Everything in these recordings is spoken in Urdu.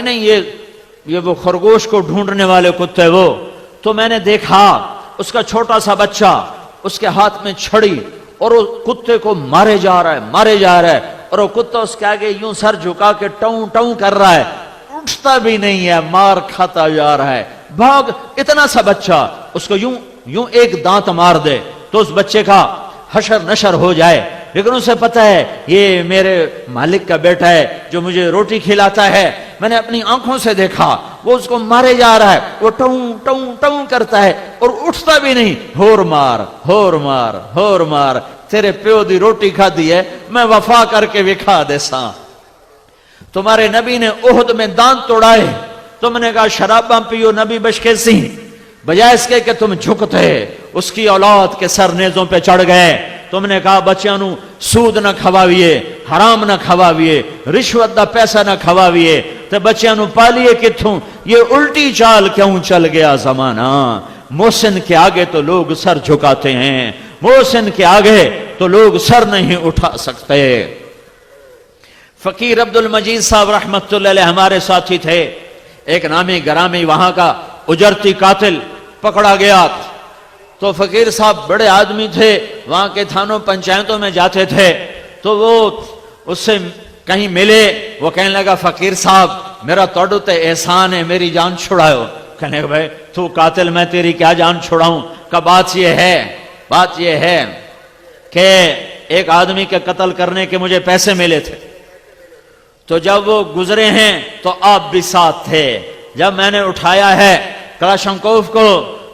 نہیں یہ وہ خرگوش کو ڈھونڈنے والے کتے وہ. تو میں نے دیکھا اس کا چھوٹا سا بچہ، اس کے ہاتھ میں چھڑی، اور وہ کتے کو مارے جا رہا ہے، اور وہ کتا اس کے آگے یوں سر جھکا کے ٹاؤں ٹاؤں کر رہا ہے، اٹھتا بھی نہیں ہے، مار کھاتا جا رہا ہے. بھاگ، اتنا سا بچہ، اس کو یوں ایک دانت مار دے تو اس بچے کا حشر نشر ہو جائے. لیکن اسے پتہ ہے یہ میرے مالک کا بیٹا ہے جو مجھے روٹی کھلاتا ہے. میں نے اپنی آنکھوں سے دیکھا وہ اس کو مارے جا رہا ہے، وہ ٹاؤں ٹاؤں ٹاؤں کرتا ہے اور اٹھتا بھی نہیں. ہور مار ہور مار ہور مار، تیرے پیو دی روٹی کھا دی ہے، میں وفا کر کے وکھا دے ساں. تمہارے نبی نے احد میں دانت توڑائے، تم نے کہا شراباں پیو نبی بشکے سی، بجائے اس کے کہ تم جھکتے اس کی اولاد کے سر نیزوں پہ چڑھ گئے. تم نے کہا بچیاں نو سود نہ کھواویے، حرام نہ کھواویے، رشوت دا پیسہ نہ کھواویے، تے بچیاں نو پالیے کتھوں. یہ الٹی چال کیوں چل گیا زمانہ؟ محسن کے آگے تو لوگ سر جھکاتے ہیں، محسن کے آگے تو لوگ سر نہیں اٹھا سکتے. فقیر عبد المجید صاحب رحمت اللہ علیہ ہمارے ساتھی تھے. ایک نامی گرامی وہاں کا اجرتی قاتل پکڑا گیا. تو فقیر صاحب بڑے آدمی تھے، وہاں کے تھانوں پنچایتوں میں جاتے تھے. تو وہ اس سے کہیں ملے، وہ کہنے لگا فقیر صاحب میرا توڑو تے احسان ہے، میری جان چھڑاؤ. کہنے لگا بھائی تو قاتل، میں تیری کیا جان چھڑاؤں؟ کہ بات یہ ہے کہ ایک آدمی کے قتل کرنے کے مجھے پیسے ملے تھے، تو جب وہ گزرے ہیں تو آپ بھی ساتھ تھے. جب میں نے اٹھایا ہے کلاشنکوف کو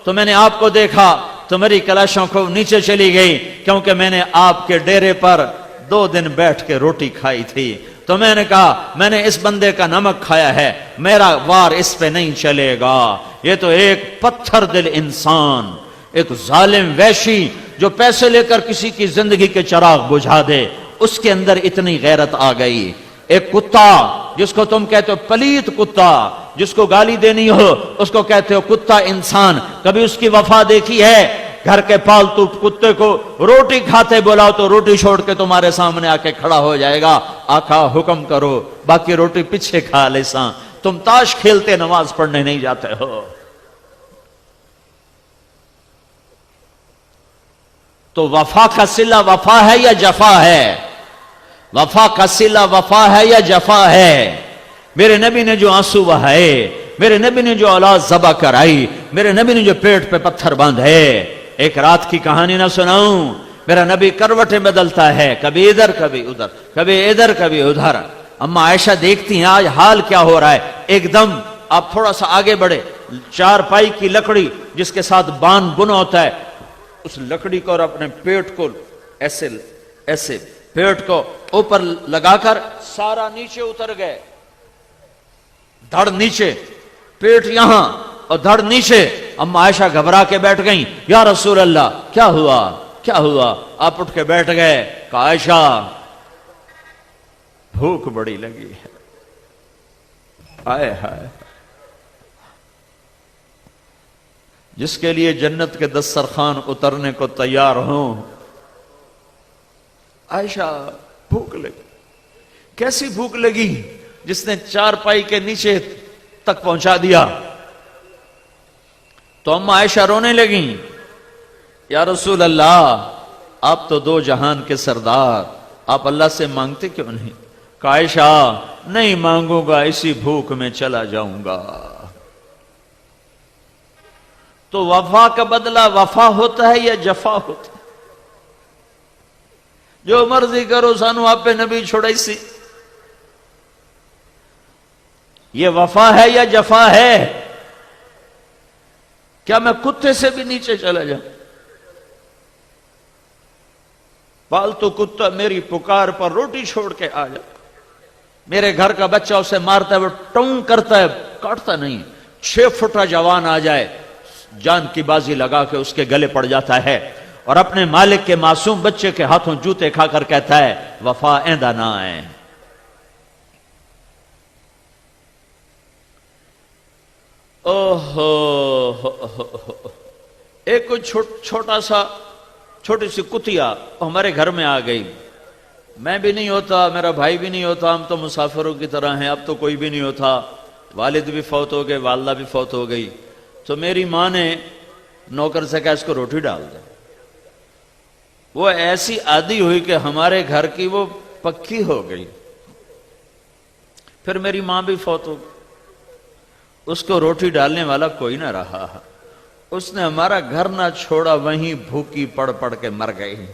تو میں نے آپ کو دیکھا تو میری کلاشنکوف نیچے چلی گئی، کیونکہ میں نے آپ کے ڈیرے پر 2 دن بیٹھ کے روٹی کھائی تھی. تو میں نے کہا میں نے اس بندے کا نمک کھایا ہے، میرا وار اس پہ نہیں چلے گا. یہ تو ایک پتھر دل انسان، ایک ظالم وحشی جو پیسے لے کر کسی کی زندگی کے چراغ بجھا دے، اس کے اندر اتنی غیرت آ گئی. ایک کتا جس کو تم کہتے ہو پلیت کتا، جس کو گالی دینی ہو اس کو کہتے ہو کتا انسان، کبھی اس کی وفا دیکھی ہے؟ گھر کے پالتو کتے کو روٹی کھاتے بلاؤ تو روٹی چھوڑ کے تمہارے سامنے آ کے کھڑا ہو جائے گا، آقا حکم کرو، باقی روٹی پیچھے کھا لے ساں. تم تاش کھیلتے نماز پڑھنے نہیں جاتے ہو. تو وفا کا صلہ وفا ہے یا جفا ہے؟ وفا کا صلہ وفا ہے یا جفا ہے؟ میرے نبی نے جو آنسو بہائے، میرے نبی نے جو اولاد ذبح کرائی، میرے نبی نے جو پیٹ پہ پتھر باندھے. ایک رات کی کہانی نہ سناؤں، میرا نبی کروٹیں بدلتا ہے، کبھی ادھر کبھی ادھر، کبھی ادھر کبھی ادھر. اما عائشہ دیکھتی ہیں آج حال کیا ہو رہا ہے. ایک دم آپ تھوڑا سا آگے بڑھے، 4 پائی کی لکڑی جس کے ساتھ بان بنا ہوتا ہے، اس لکڑی کو اور اپنے پیٹ کو ایسے پیٹ کو اوپر لگا کر سارا نیچے اتر گئے، دھڑ نیچے، پیٹ یہاں اور دھڑ نیچے. اما عائشہ گھبرا کے بیٹھ گئیں، یا رسول اللہ کیا ہوا کیا ہوا؟ آپ اٹھ کے بیٹھ گئے. کہا عائشہ بھوک بڑی لگی ہے. آئے ہائے، جس کے لیے جنت کے دسترخوان اترنے کو تیار ہوں. عائشہ بھوک لگی. کیسی بھوک لگی؟ جس نے 4 پائی کے نیچے تک پہنچا دیا. تو اما عائشہ رونے لگیں، یا رسول اللہ آپ تو 2 جہان کے سردار، آپ اللہ سے مانگتے کیوں نہیں؟ کہ عائشہ نہیں مانگوں گا، اسی بھوک میں چلا جاؤں گا. تو وفا کا بدلہ وفا ہوتا ہے یا جفا ہوتا ہے؟ جو مرضی کرو سانو آپ پہ نبی چھوڑائی سی، یہ وفا ہے یا جفا ہے؟ کیا میں کتے سے بھی نیچے چلا جاؤں؟ پالتو کتا میری پکار پر روٹی چھوڑ کے آ جائے، میرے گھر کا بچہ اسے مارتا ہے، وہ ٹونگ کرتا ہے، کاٹتا نہیں. 6 فٹا جوان آ جائے، جان کی بازی لگا کے اس کے گلے پڑ جاتا ہے، اور اپنے مالک کے معصوم بچے کے ہاتھوں جوتے کھا کر کہتا ہے وفا ایندہ نہ آئے. ایک چھوٹی سی کتیا ہمارے گھر میں آ گئی. میں بھی نہیں ہوتا، میرا بھائی بھی نہیں ہوتا، ہم تو مسافروں کی طرح ہیں، اب تو کوئی بھی نہیں ہوتا. والد بھی فوت ہو گئے، والدہ بھی فوت ہو گئی، تو میری ماں نے نوکر سے کہا اس کو روٹی ڈال دے۔ وہ ایسی عادی ہوئی کہ ہمارے گھر کی وہ پکی ہو گئی۔ پھر میری ماں بھی فوت ہو گئی، اس کو روٹی ڈالنے والا کوئی نہ رہا، اس نے ہمارا گھر نہ چھوڑا، وہیں بھوکی پڑ پڑ کے مر گئی۔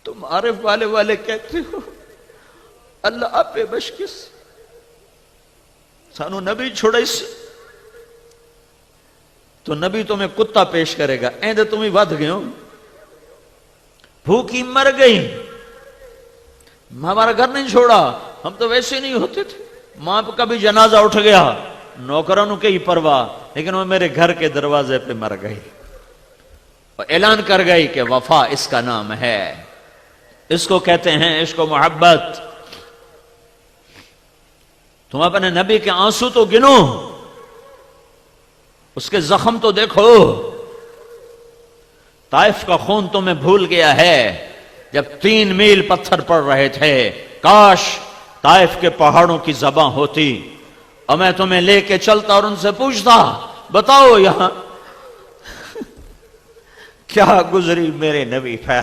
تم عارف والے کہتے ہو اللہ آپ پہ بشکس سانو نبی چھوڑے سے تو نبی تمہیں کتا پیش کرے گا، ایندے تمہیں ود گئے ہو، بھوکی مر گئی، ہمارا گھر نہیں چھوڑا، ہم تو ویسے نہیں ہوتے تھے۔ ماں کا بھی جنازہ اٹھ گیا، نوکرانوں کے ہی پرواہ، لیکن وہ میرے گھر کے دروازے پہ مر گئی، اعلان کر گئی کہ وفا اس کا نام ہے، اس کو کہتے ہیں عشق و محبت۔ تم اپنے نبی کے آنسو تو گنو، اس کے زخم تو دیکھو، طائف کا خون تمہیں بھول گیا ہے جب 3 میل پتھر پڑ رہے تھے، کاش طائف کے پہاڑوں کی زباں ہوتی اور میں تمہیں لے کے چلتا اور ان سے پوچھتا بتاؤ یہاں کیا گزری میرے نبی پر۔